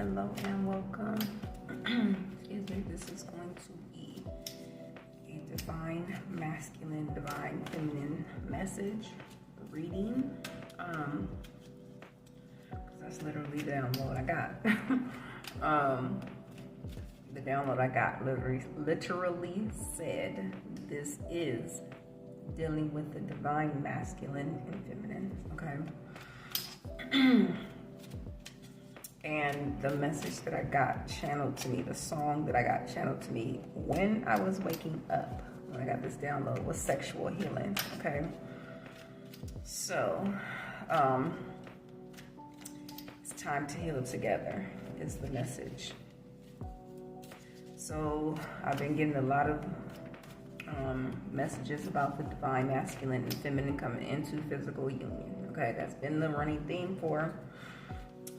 Hello and welcome. Excuse me, this is going to be a divine masculine, divine feminine message reading. That's literally the download I got. The download I got literally said this is dealing with the divine masculine and feminine, okay? And the message that I got channeled to me, the song that I got channeled to me when I was waking up, when I got this download, was sexual healing, okay? So, it's time to heal together is the message. So, I've been getting a lot of messages about the divine masculine and feminine coming into physical union, okay? That's been the running theme for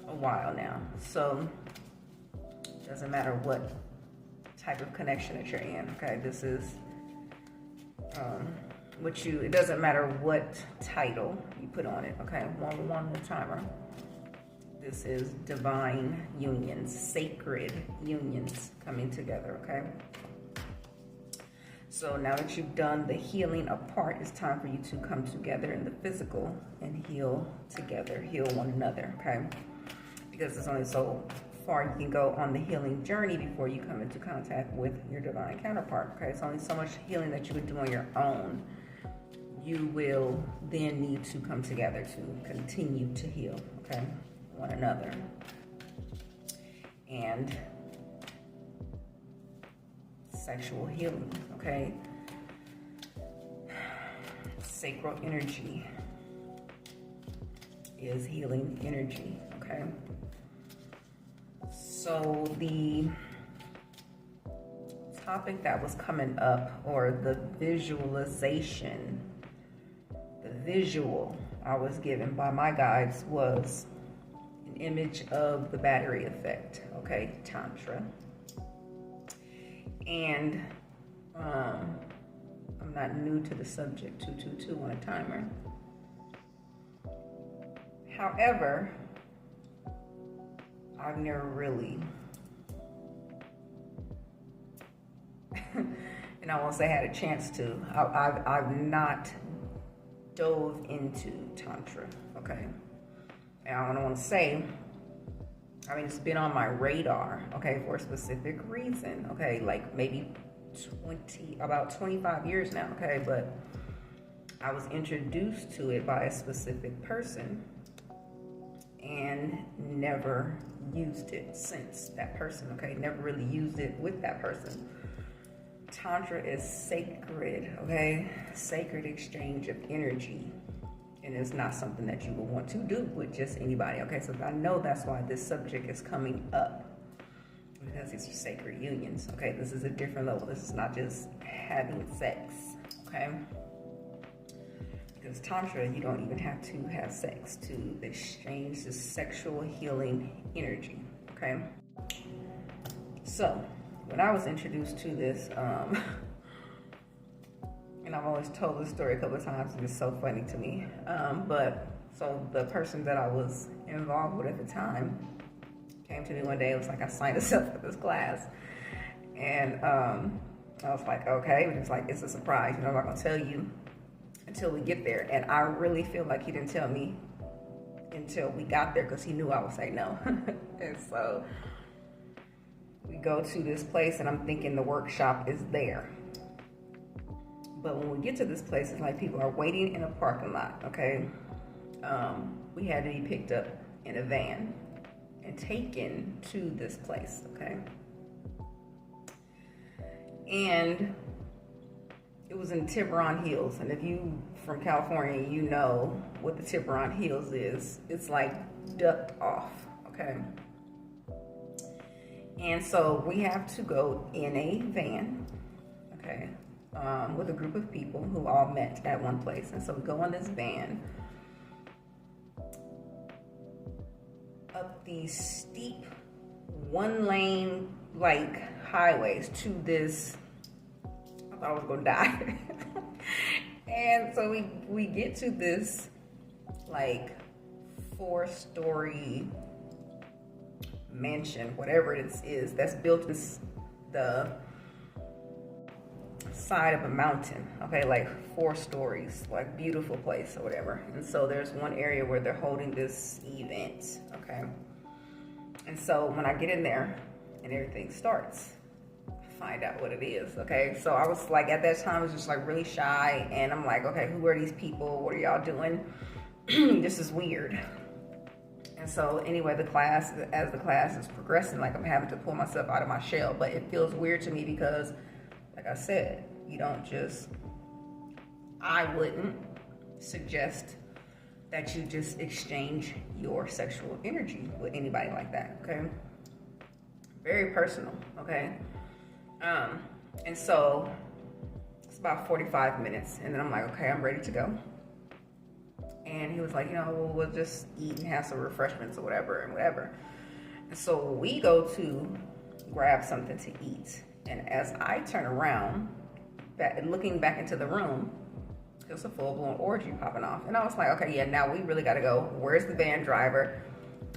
a while now. So it doesn't matter what type of connection that you're in, okay? This is it doesn't matter what title you put on it, okay? One timer. This is divine unions, sacred unions coming together, okay? So now that you've done the healing apart, it's time for you to come together in the physical and heal together, heal one another, okay? Because it's only so far you can go on the healing journey before you come into contact with your divine counterpart, okay? It's only so much healing that you would do on your own. You will then need to come together to continue to heal, okay? One another. And sexual healing, okay? Sacral energy is healing energy, okay? So the topic that was coming up, or the visualization, the visual I was given by my guides, was an image of the battery effect, okay, Tantra. And I'm not new to the subject, 222 on a timer. However, I've never really, and I won't say had a chance to, I've not dove into Tantra, okay? And I don't want to say, I mean, it's been on my radar, okay, for a specific reason, okay? Like maybe about 25 years now, okay? But I was introduced to it by a specific person and never used it since that person, okay? Never really used it with that person. Tantra is sacred, okay? Sacred exchange of energy. And it's not something that you would want to do with just anybody, okay? So I know that's why this subject is coming up, because these are sacred unions, okay? This is a different level. This is not just having sex, okay? Because Tantra, you don't even have to have sex to exchange this sexual healing energy, okay? So, when I was introduced to this, and I've always told this story a couple of times, and it's so funny to me, so the person that I was involved with at the time came to me one day. It was like, I signed us up for this class, and I was like, okay, but it's like, it's a surprise, I'm not gonna tell you until we get there. And I really feel like he didn't tell me until we got there, because he knew I would say no. And so we go to this place, and I'm thinking the workshop is there. But when we get to this place, it's like people are waiting in a parking lot, okay? We had to be picked up in a van and taken to this place, okay? And it was in Tiburon Hills. And if you from California, you know what the Tiburon Hills is. It's like ducked off, okay? And so we have to go in a van, okay? With a group of people who all met at one place. And so we go on this van up these steep one-lane like highways to this, I thought I was gonna die. And so we get to this like 4-story mansion, whatever it is, that's built in the side of a mountain, okay, like 4 stories, like beautiful place or whatever. And so there's one area where they're holding this event, okay. And so when I get in there and everything starts, I find out what it is, okay. So I was like, at that time, I was just like really shy, and I'm like, okay, who are these people? What are y'all doing? This is weird. And so anyway, as the class is progressing, like I'm having to pull myself out of my shell, but it feels weird to me because, like I said, I wouldn't suggest that you just exchange your sexual energy with anybody like that, okay? Very personal, okay? And so it's about 45 minutes, and then I'm like, okay, I'm ready to go. And he was like, we'll just eat and have some refreshments or whatever. And so we go to grab something to eat. And as I turn around, looking back into the room, there's a full-blown orgy popping off. And I was like, okay, yeah, now we really got to go. Where's the van driver?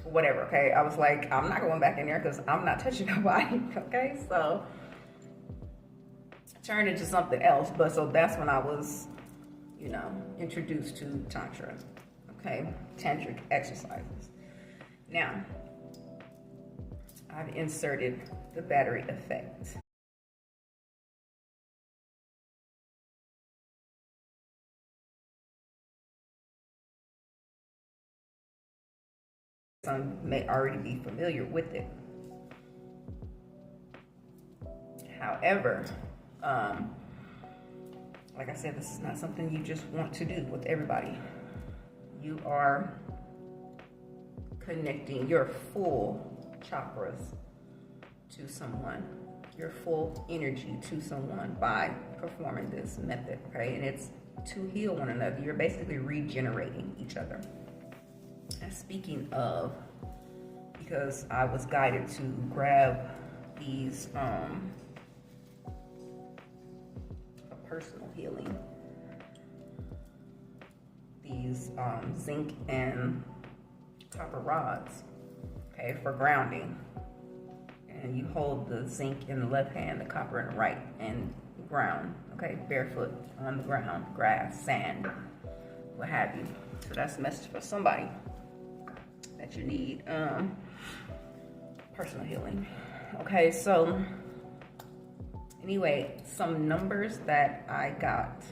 Whatever, okay? I was like, I'm not going back in there because I'm not touching nobody, okay? So turned into something else. But so that's when I was, introduced to Tantra, okay? Tantric exercises. Now, I've inserted the battery effect. Some may already be familiar with it. However, like I said, this is not something you just want to do with everybody. You are connecting your full chakras to someone, your full energy to someone by performing this method, okay? And it's to heal one another. You're basically regenerating each other. And speaking of, because I was guided to grab these personal healing, these zinc and copper rods, okay, for grounding. And you hold the zinc in the left hand, the copper in the right, and ground, okay, barefoot on the ground, grass, sand, what have you. So that's a message for somebody that you need personal healing. Okay, so anyway, some numbers that I got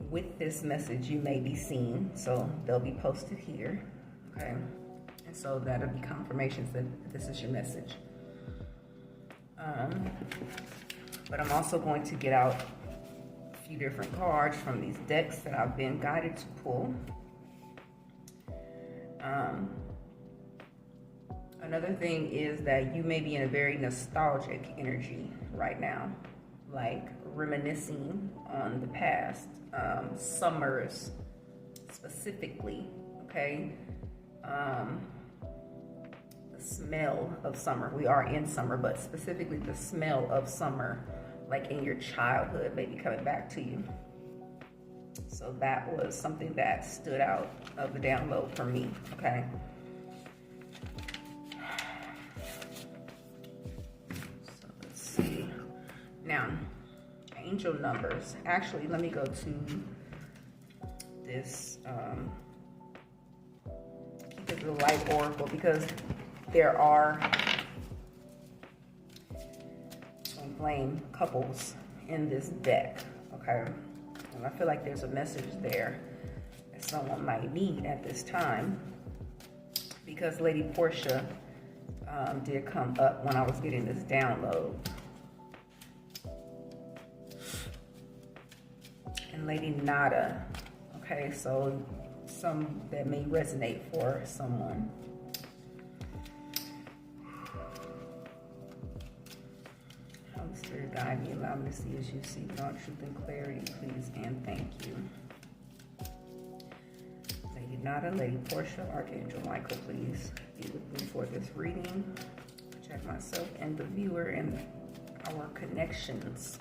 with this message you may be seeing, so they'll be posted here, okay? And so that'll be confirmations that this is your message. But I'm also going to get out a few different cards from these decks that I've been guided to pull. Another thing is that you may be in a very nostalgic energy right now, like reminiscing on the past, summers specifically, okay? The smell of summer. We are in summer, but specifically the smell of summer, like in your childhood, maybe coming back to you. So that was something that stood out of the download for me, okay? So let's see. Now, angel numbers. Actually, let me go to this Keep It the Light Oracle, because there are twin flame couples in this deck, okay? And I feel like there's a message there that someone might need at this time, because Lady Portia did come up when I was getting this download. And Lady Nada, okay, so some that may resonate for someone. Holy Spirit, guide me, allow me to see as you see, with all truth and clarity, please, and thank you. Lady Nada, Lady Portia, Archangel Michael, please be with me for this reading. Protect myself and the viewer and our connections.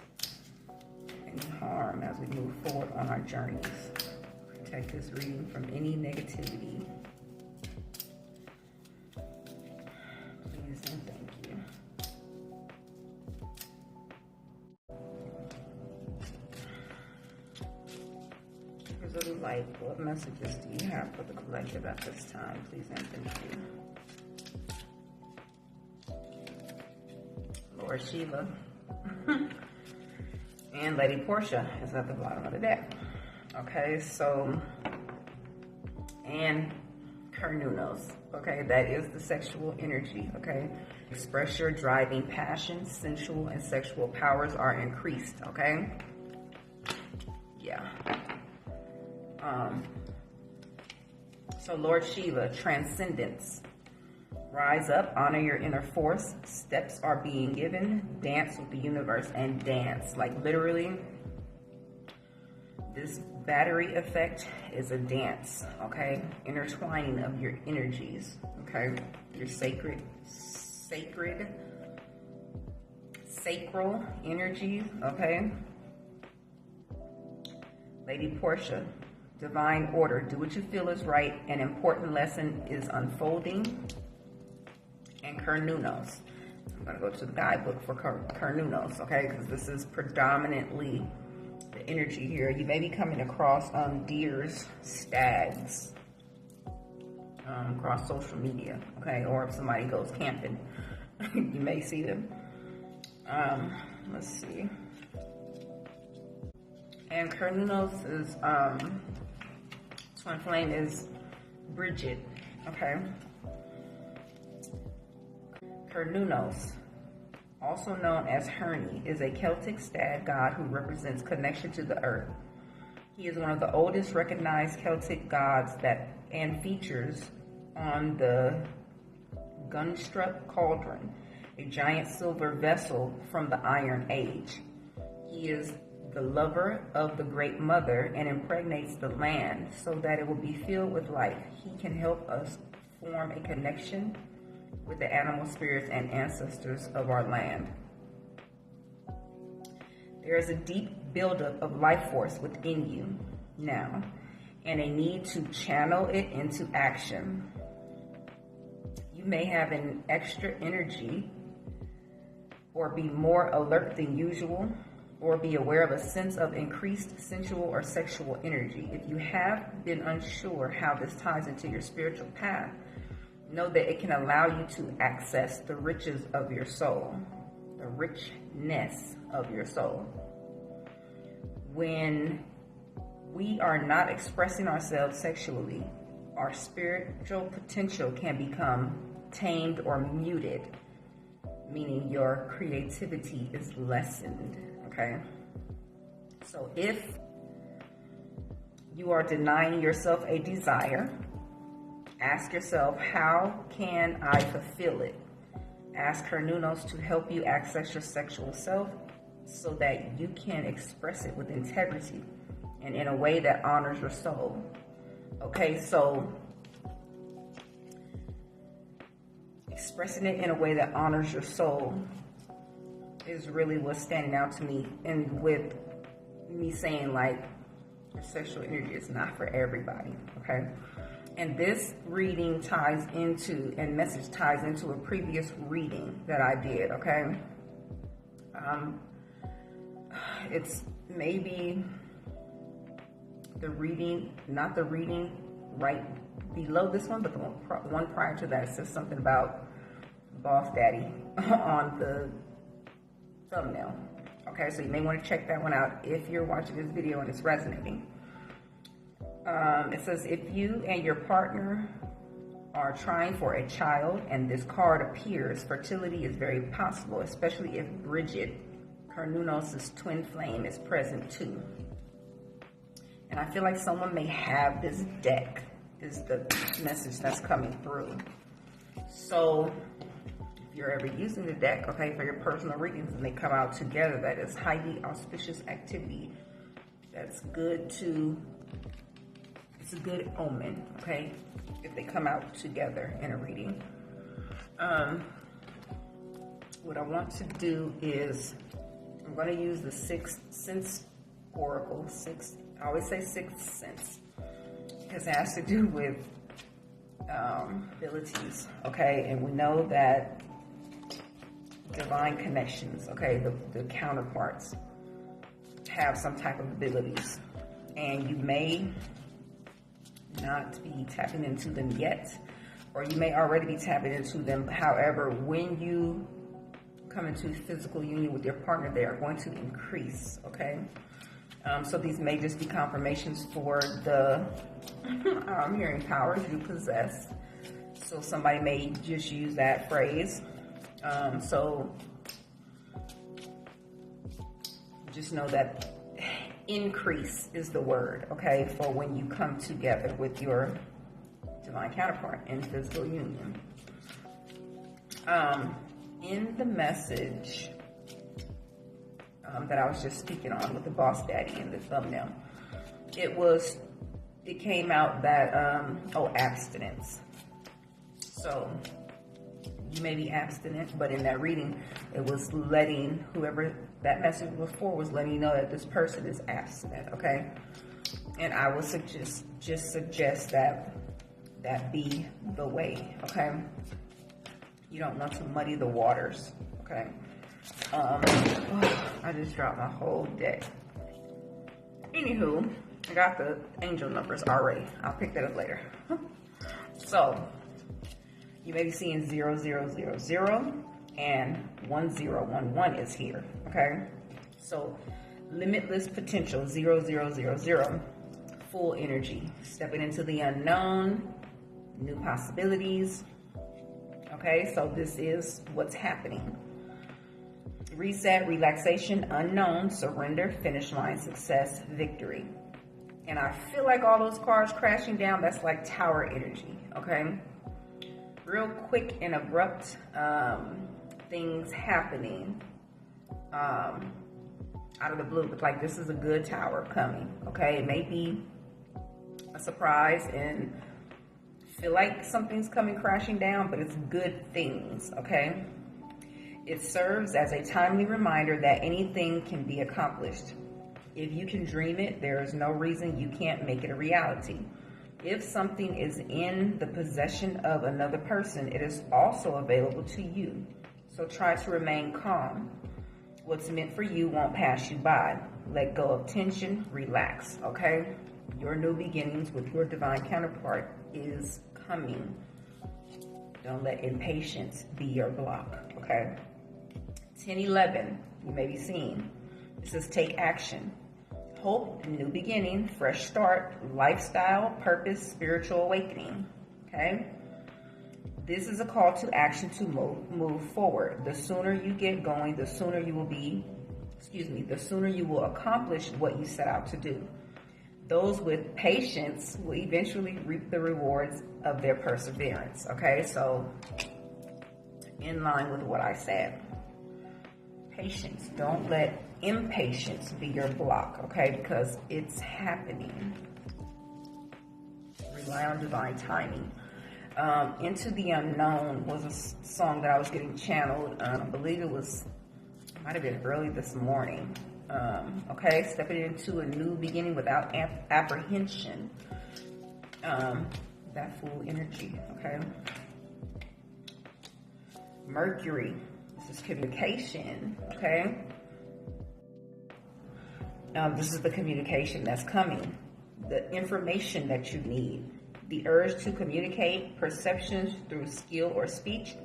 Any harm as we move forward on our journeys. Protect this reading from any negativity. Little light, what messages do you have for the collective at this time, please and thank you. Lord Shiva. And Lady Portia is at the bottom of the deck. Okay, so, and Carnunos, okay, that is the sexual energy, okay? Express your driving passion, sensual and sexual powers are increased, okay? Yeah. So Lord Shiva, transcendence. Rise up, honor your inner force. Steps are being given. Dance with the universe and dance. Like literally, this battery effect is a dance, okay? Intertwining of your energies, okay? Your sacral energies, okay? Lady Portia, divine order. Do what you feel is right. An important lesson is unfolding. And Carnunos. I'm going to go to the guidebook for Carnunos, okay? Because this is predominantly the energy here. You may be coming across deers, stags, across social media, okay? Or if somebody goes camping, you may see them. Let's see. And Carnunos is, twin flame is Bridget, okay? Carnunos, also known as Herni, is a Celtic stag god who represents connection to the earth. He is one of the oldest recognized Celtic gods and features on the Gunstruck Cauldron, a giant silver vessel from the Iron Age. He is the lover of the Great Mother and impregnates the land so that it will be filled with life. He can help us form a connection with the animal spirits and ancestors of our land. There is a deep buildup of life force within you now, and a need to channel it into action. You may have an extra energy, or be more alert than usual, or be aware of a sense of increased sensual or sexual energy. If you have been unsure how this ties into your spiritual path, know that it can allow you to access the riches of your soul, the richness of your soul. When we are not expressing ourselves sexually, our spiritual potential can become tamed or muted, meaning your creativity is lessened, okay? So if you are denying yourself a desire, ask yourself, how can I fulfill it? Ask Carnunos to help you access your sexual self so that you can express it with integrity and in a way that honors your soul. Okay, so expressing it in a way that honors your soul is really what's standing out to me. And with me saying, like, your sexual energy is not for everybody, okay? And this reading ties into, and message ties into a previous reading that I did, okay? It's maybe the reading, not the reading right below this one, but the one prior to that. It says something about Boss Daddy on the thumbnail. Okay, so you may want to check that one out if you're watching this video and it's resonating. It says, if you and your partner are trying for a child and this card appears, fertility is very possible, especially if Bridget, Carnunos' twin flame, is present too. And I feel like someone may have this deck, is the message that's coming through. So if you're ever using the deck, okay, for your personal readings and they come out together, that is highly auspicious activity. That's good to, it's a good omen, okay, if they come out together in a reading. What I want to do is, I'm going to use the Sixth Sense Oracle. I always say Sixth Sense because it has to do with abilities, okay? And we know that divine connections, okay, the counterparts have some type of abilities. and you may not be tapping into them yet, or you may already be tapping into them. However, when you come into physical union with your partner, they are going to increase, okay? So these may just be confirmations for the, I'm hearing powers you possess. So somebody may just use that phrase. So just know that increase is the word, okay, for when you come together with your divine counterpart in physical union. In the message that I was just speaking on with the boss daddy in the thumbnail, it came out that, abstinence. So you may be abstinent, but in that reading, it was letting whoever that message was for was letting you know that this person is abstinent, okay? And I would suggest that be the way, okay? You don't want to muddy the waters, okay? I just dropped my whole deck. Anywho, I got the angel numbers already. I'll pick that up later. So, you may be seeing 0000 and 1011 is here, okay? So, limitless potential, 0000, full energy, stepping into the unknown, new possibilities, okay? So this is what's happening. Reset, relaxation, unknown, surrender, finish line, success, victory. And I feel like all those cards crashing down, that's like tower energy, okay? Real quick and abrupt things happening out of the blue. But like, this is a good tower coming, okay? It may be a surprise and feel like something's coming crashing down, but it's good things, okay? It serves as a timely reminder that anything can be accomplished. If you can dream it, there is no reason you can't make it a reality. If something is in the possession of another person, it is also available to you. So try to remain calm. What's meant for you won't pass you by. Let go of tension, relax, okay? Your new beginnings with your divine counterpart is coming. Don't let impatience be your block, okay? 1011, you may be seeing. This is take action. Hope, new beginning, fresh start, lifestyle, purpose, spiritual awakening, okay? This is a call to action to move forward. The sooner you get going, the sooner you will accomplish what you set out to do. Those with patience will eventually reap the rewards of their perseverance, okay? So, in line with what I said. Patience. Don't let impatience be your block, okay? Because it's happening. Rely on divine timing. Into the Unknown was a song that I was getting channeled. I believe it might have been early this morning. Okay, stepping into a new beginning without apprehension. That full energy, okay? Mercury. This is communication, okay? This is the communication that's coming. The information that you need. The urge to communicate, perceptions through skill or speech.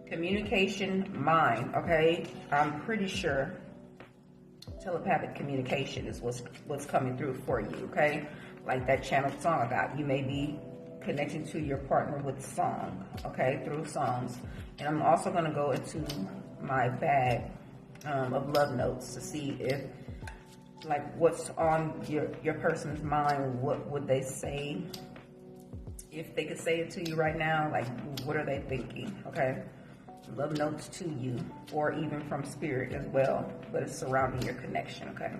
Communication, mind, okay? I'm pretty sure telepathic communication is what's coming through for you, okay? Like that channeled song I got. You may be connecting to your partner with song, okay? Through songs. And I'm also going to go into my bag of love notes to see if, like, what's on your person's mind. What would they say? If they could say it to you right now, like, what are they thinking, okay? Love notes to you, or even from spirit as well, but it's surrounding your connection, okay?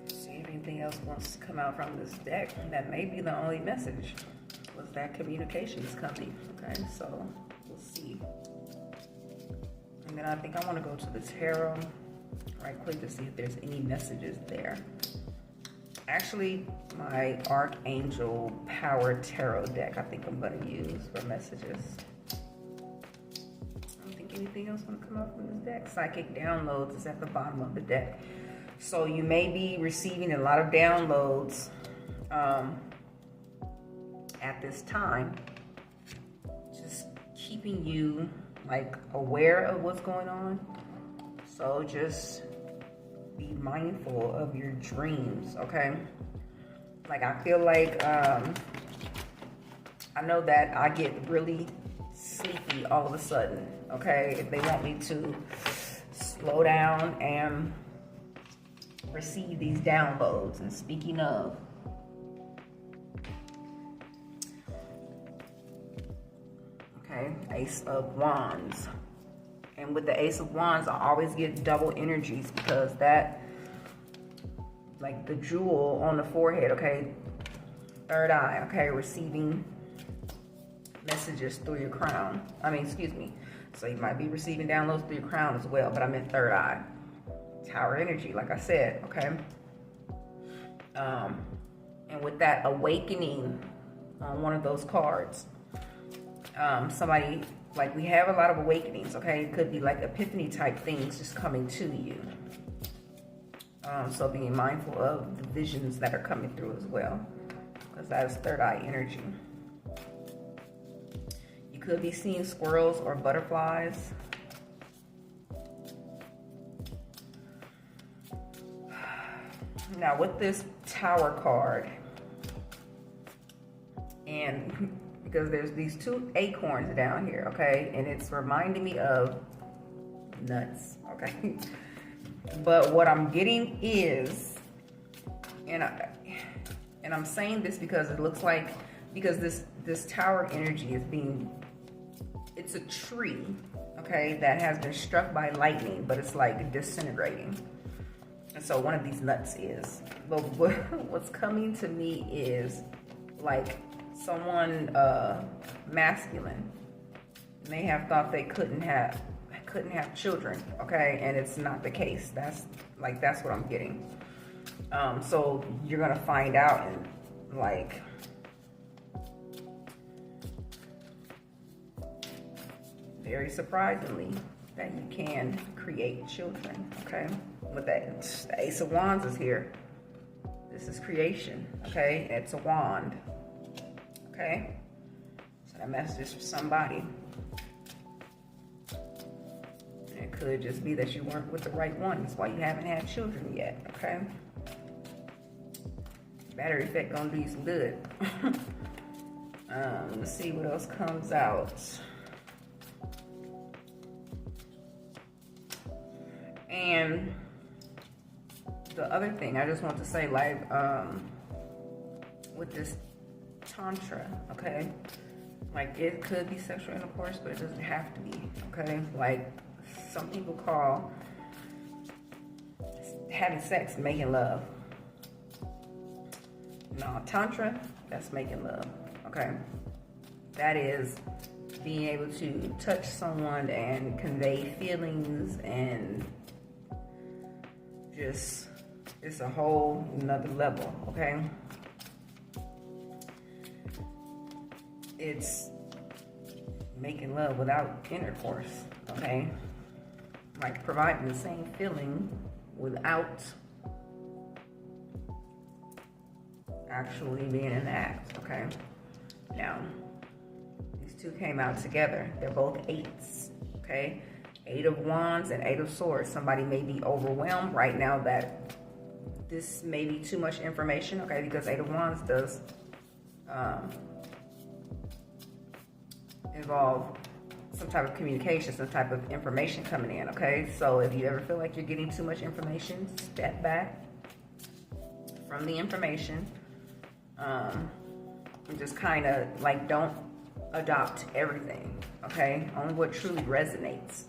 See if anything else wants to come out from this deck. That may be the only message, was that communication is coming, okay? So we'll see. And then I think I want to go to the tarot right quick to see if there's any messages there. Actually, my Archangel Power Tarot deck, I think I'm going to use for messages. I don't think anything else going to come up from this deck. Psychic downloads is at the bottom of the deck. So you may be receiving a lot of downloads at this time. Just keeping you like aware of what's going on. So just be mindful of your dreams, okay? Like I feel like I know that I get really sleepy all of a sudden, okay? If they want me to slow down and receive these downloads. And speaking of, okay, Ace of Wands. And with the Ace of Wands, I always get double energies because that, like the jewel on the forehead, okay, third eye, okay, receiving messages through your crown. Excuse me. So you might be receiving downloads through your crown as well, but I meant third eye. Tower energy, like I said, okay. And with that awakening on one of those cards, somebody, like we have a lot of awakenings, okay? It could be like epiphany type things just coming to you. So being mindful of the visions that are coming through as well, because that is third eye energy. You could be seeing squirrels or butterflies. Now with this Tower card, and because there's these two acorns down here, okay? And it's reminding me of nuts, okay? But what I'm getting is, and I'm saying this because it looks like, because this Tower energy is it's a tree, okay, that has been struck by lightning, but it's like disintegrating. And so one of these nuts is, but what's coming to me is like someone masculine may have thought they couldn't have children, okay, and it's not the case. That's what I'm getting. So you're gonna find out, and like very surprisingly, that you can create children, okay? With that, the Ace of Wands is here. This is creation, okay? It's a wand, okay? So that message is for somebody. And it could just be that you weren't with the right one. That's why you haven't had children yet, okay? Battery effect gonna do you some good. Let's see what else comes out. And the other thing I just want to say, like, with this Tantra, okay? Like, it could be sexual intercourse, but it doesn't have to be, okay? Like, some people call having sex making love. No, Tantra, that's making love, okay? That is being able to touch someone and convey feelings, and just, it's a whole nother level, okay? It's making love without intercourse, okay? Like providing the same feeling without actually being an act, okay? Now, these two came out together. They're both eights, okay? Eight of Wands and Eight of Swords. Somebody may be overwhelmed right now that this may be too much information, okay? Because Eight of Wands does involve some type of communication, some type of information coming in, okay? So if you ever feel like you're getting too much information, step back from the information. And just kind of like, don't adopt everything, okay? Only what truly resonates.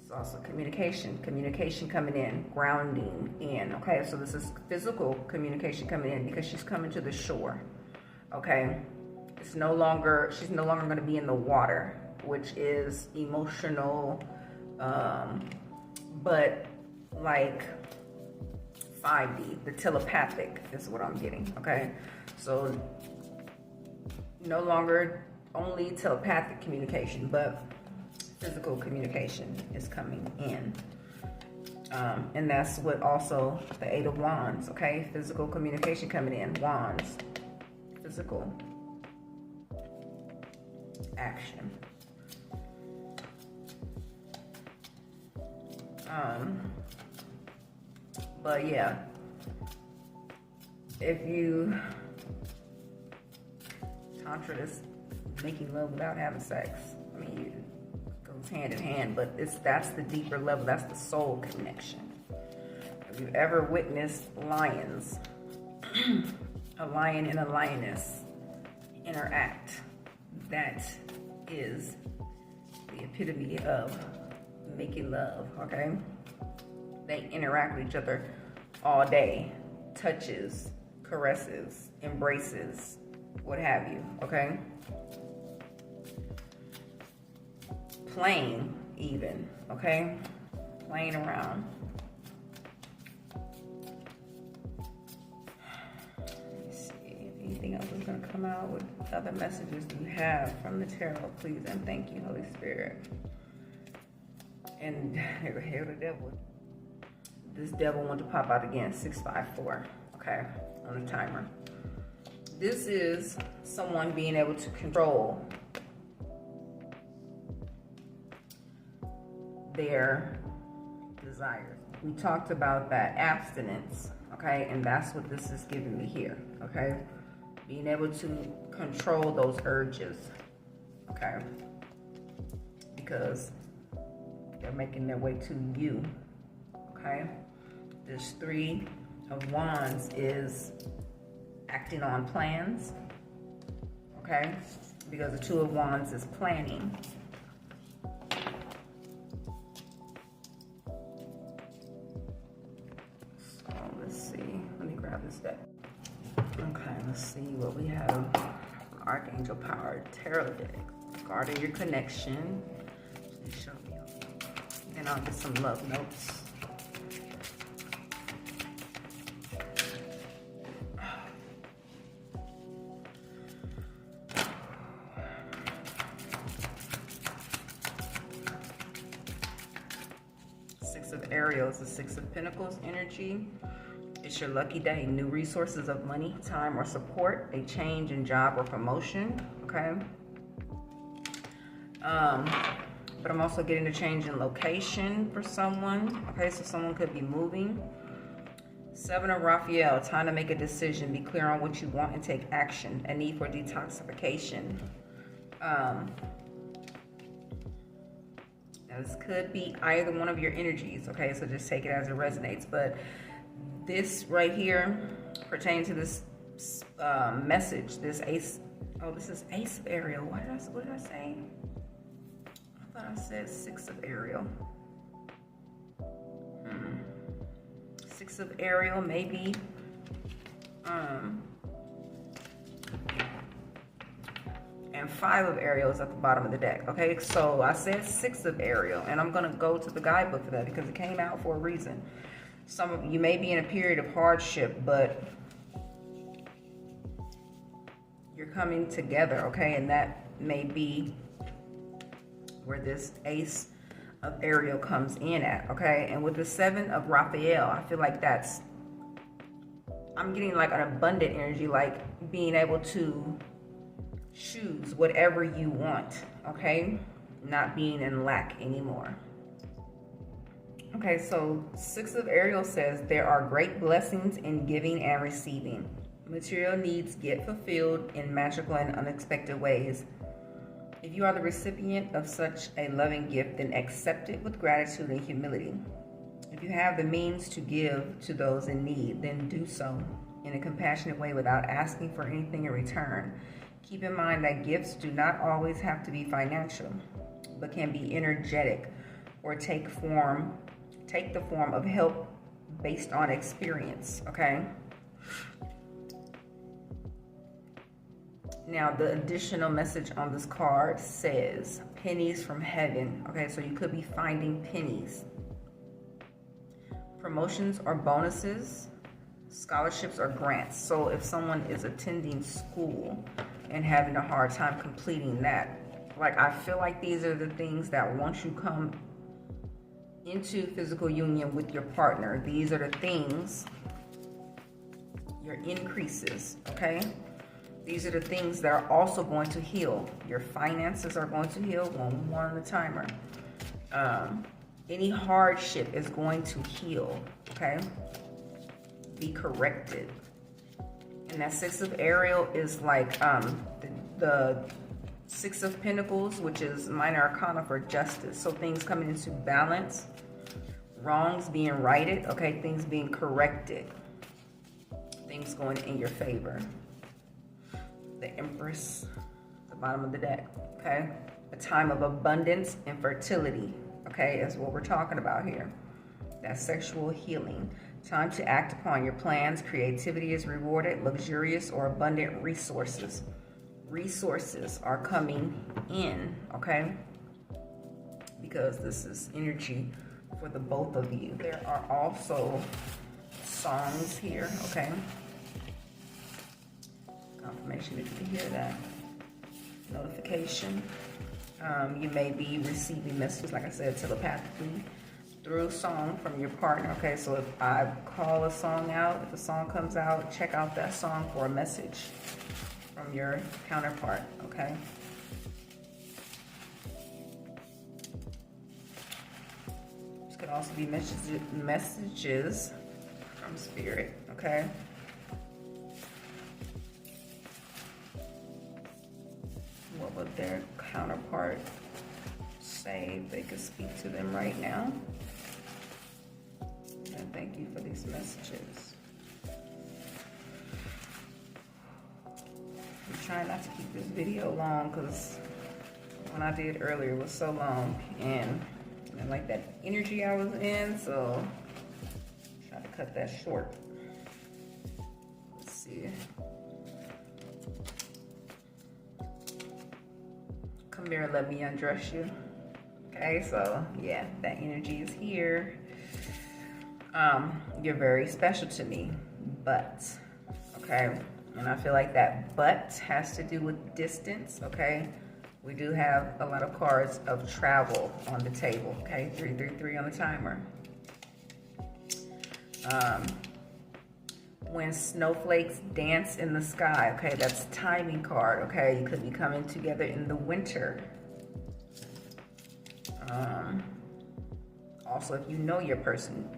It's also communication coming in, grounding in, okay? So this is physical communication coming in because she's coming to the shore, okay? She's no longer going to be in the water, which is emotional, but like 5D, the telepathic is what I'm getting, okay? So no longer only telepathic communication, but physical communication is coming in. And that's what also the Eight of Wands, okay? Physical communication coming in, wands, physical action. But yeah, if you, Tantra is making love without having sex. I mean, it goes hand in hand, but that's the deeper level. That's the soul connection. Have you ever witnessed lions, a lion and a lioness interact? That is the epitome of making love, okay? They interact with each other all day. Touches, caresses, embraces, what have you, okay? Playing even, okay? Playing around. Let's see if anything else is going to come out with other messages you have from the tarot, please, and thank you, Holy Spirit. And here the devil. This devil want to pop out again, 654, okay, on the timer. This is someone being able to control their desires. We talked about that abstinence, okay, and that's what this is giving me here, okay? Being able to control those urges, okay? Because they're making their way to you, okay? This Three of Wands is acting on plans, okay? Because the Two of Wands is planning. So let's see, let me grab this deck. Okay, let's see what we have. Archangel Power Tarot deck. Guarding your connection. Please show me. And I'll get some love notes. Six of Ariels, the Six of Pentacles energy. It's your lucky day. New resources of money, time, or support. A change in job or promotion, okay? But I'm also getting a change in location for someone, okay? So someone could be moving. Seven of Raphael, time to make a decision. Be clear on what you want and take action. A need for detoxification. This could be either one of your energies, okay? So just take it as it resonates. But this right here pertains to this message, this ace. Oh, this is Ace of Ariel. What did I say? I thought I said Six of Ariel. Six of Ariel, maybe. And Five of Ariel is at the bottom of the deck. Okay, so I said Six of Ariel, and I'm gonna go to the guidebook for that because it came out for a reason. Some of you may be in a period of hardship, but you're coming together, okay? And that may be where this Ace of Ariel comes in at, okay? And with the Seven of Raphael, I feel like I'm getting like an abundant energy, like being able to choose whatever you want, okay? Not being in lack anymore. Okay, so Six of Ariel says there are great blessings in giving and receiving. Material needs get fulfilled in magical and unexpected ways. If you are the recipient of such a loving gift, then accept it with gratitude and humility. If you have the means to give to those in need, then do so in a compassionate way without asking for anything in return. Keep in mind that gifts do not always have to be financial, but can be energetic or take the form of help based on experience, okay? Now, the additional message on this card says pennies from heaven, okay? So you could be finding pennies. Promotions or bonuses scholarships or grants. So if someone is attending school and having a hard time completing that, like, I feel like these are the things that once you come into physical union with your partner, these are the things, your increases, okay? These are the things that are also going to heal. Your finances are going to heal, one on the timer. Any hardship is going to heal, okay? Be corrected. And that Six of Ariel is like the Six of Pentacles, which is minor arcana for justice. So things coming into balance, wrongs being righted, okay? Things being corrected, things going in your favor. The Empress, the bottom of the deck, okay? A time of abundance and fertility, okay, is what we're talking about here. That sexual healing. Time to act upon your plans. Creativity is rewarded. Luxurious or abundant resources. Resources are coming in, okay? Because this is energy for the both of you. There are also songs here, okay? Confirmation if you hear that. Notification. You may be receiving messages, like I said, telepathically through a song from your partner. Okay, so if I call a song out, if a song comes out, check out that song for a message from your counterpart, okay? This could also be messages from spirit, okay? What would their counterpart say if they could speak to them right now? And thank you for these messages. I'm trying not to keep this video long because when I did earlier it was so long and like that energy I was in, so try to cut that short. Let's see. Come here and let me undress you. Okay, so yeah, that energy is here. You're very special to me, but, okay, and I feel like that but has to do with distance, okay? We do have a lot of cards of travel on the table, okay? 333 on the timer. When snowflakes dance in the sky, okay, that's timing card, okay? You could be coming together in the winter. Also, if you know your person,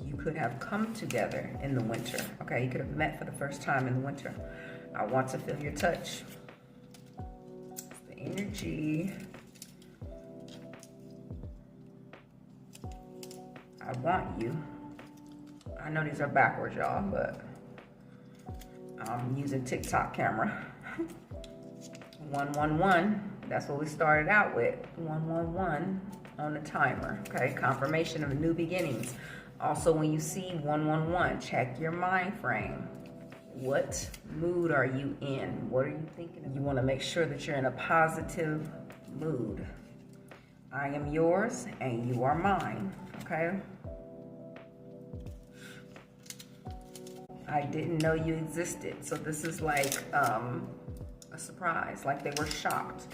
you could have come together in the winter, okay? You could have met for the first time in the winter. I want to feel your touch. The energy. I want you. I know these are backwards, y'all, but I'm using TikTok camera. 111, that's what we started out with. 111 on the timer, okay? Confirmation of new beginnings. Also, when you see 111, check your mind frame. What mood are you in? What are you thinking? You want to make sure that you're in a positive mood. I am yours and you are mine, okay? I didn't know you existed. So this is like a surprise, like they were shocked.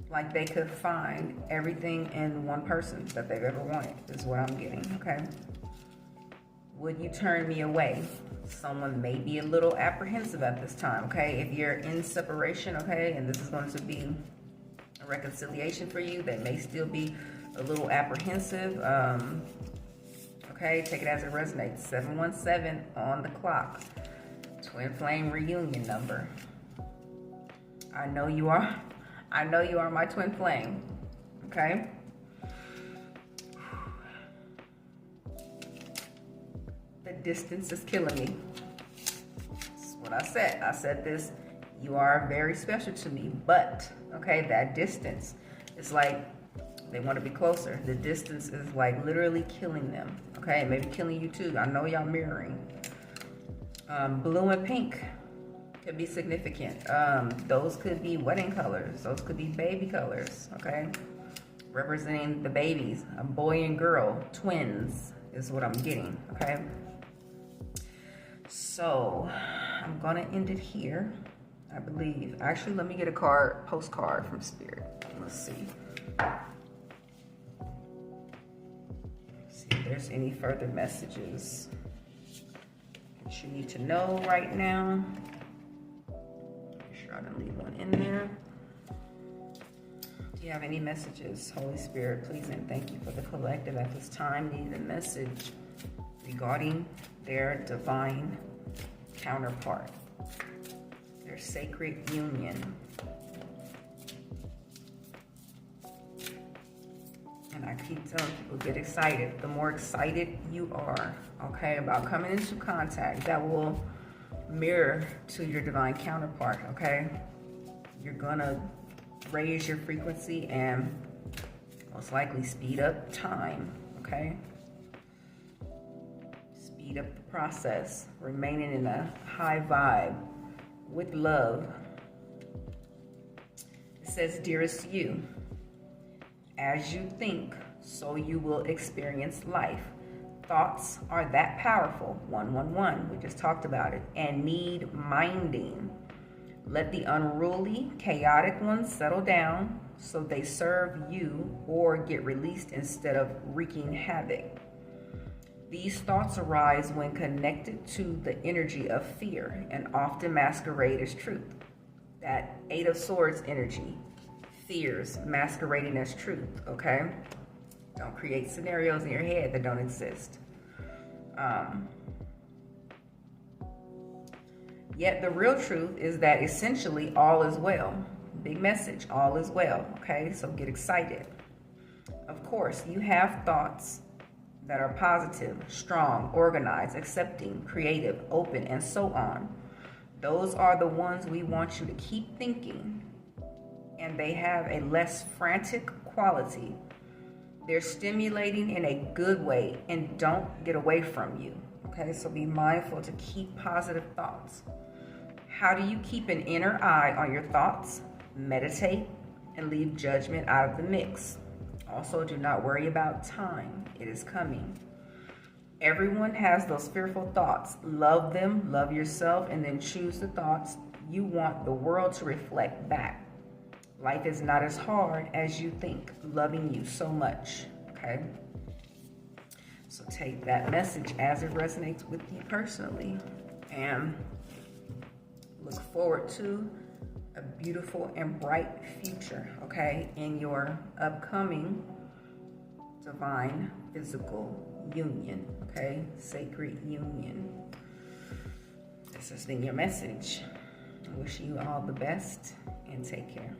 Like they could find everything in one person that they've ever wanted, is what I'm getting, okay? Would you turn me away? Someone may be a little apprehensive at this time, okay? If you're in separation, okay, and this is going to be a reconciliation for you, they may still be a little apprehensive. Okay, take it as it resonates. 717 on the clock. Twin flame reunion number. I know you are my twin flame, okay? The distance is killing me. That's what I said. I said this, you are very special to me, but, okay, that distance is like they want to be closer. The distance is like literally killing them, okay? Maybe killing you too. I know y'all mirroring. Blue and pink could be significant. Those could be wedding colors. Those could be baby colors, okay? Representing the babies, a boy and girl, twins is what I'm getting, okay? So I'm gonna end it here, I believe. Actually, let me get a postcard from Spirit. Let's see. See if there's any further messages that you need to know right now. Make sure I didn't leave one in there. Do you have any messages, Holy Spirit, please and thank you for the collective at this time needed a message regarding their divine counterpart, their sacred union. And I keep telling people, get excited. The more excited you are, okay, about coming into contact, that will mirror to your divine counterpart, okay? You're gonna raise your frequency and most likely speed up time, okay? Speed up the process, remaining in a high vibe with love. It says, dearest you, as you think, so you will experience life. Thoughts are that powerful, 111, we just talked about it, and need minding. Let the unruly, chaotic ones settle down so they serve you or get released instead of wreaking havoc. These thoughts arise when connected to the energy of fear and often masquerade as truth. That Eight of Swords energy, fears masquerading as truth, okay? Don't create scenarios in your head that don't exist. Yet the real truth is that essentially all is well. Big message, all is well, okay? So get excited. Of course, you have thoughts that are positive, strong, organized, accepting, creative, open, and so on. Those are the ones we want you to keep thinking, and they have a less frantic quality. They're stimulating in a good way and don't get away from you, okay? So be mindful to keep positive thoughts. How do you keep an inner eye on your thoughts? Meditate and leave judgment out of the mix. Also, do not worry about time. It is coming. Everyone has those fearful thoughts. Love them, love yourself, and then choose the thoughts you want the world to reflect back. Life is not as hard as you think. Loving you so much, okay? So take that message as it resonates with you personally and look forward to a beautiful and bright future, okay, in your upcoming divine physical union, okay, sacred union. This has been your message. I wish you all the best and take care.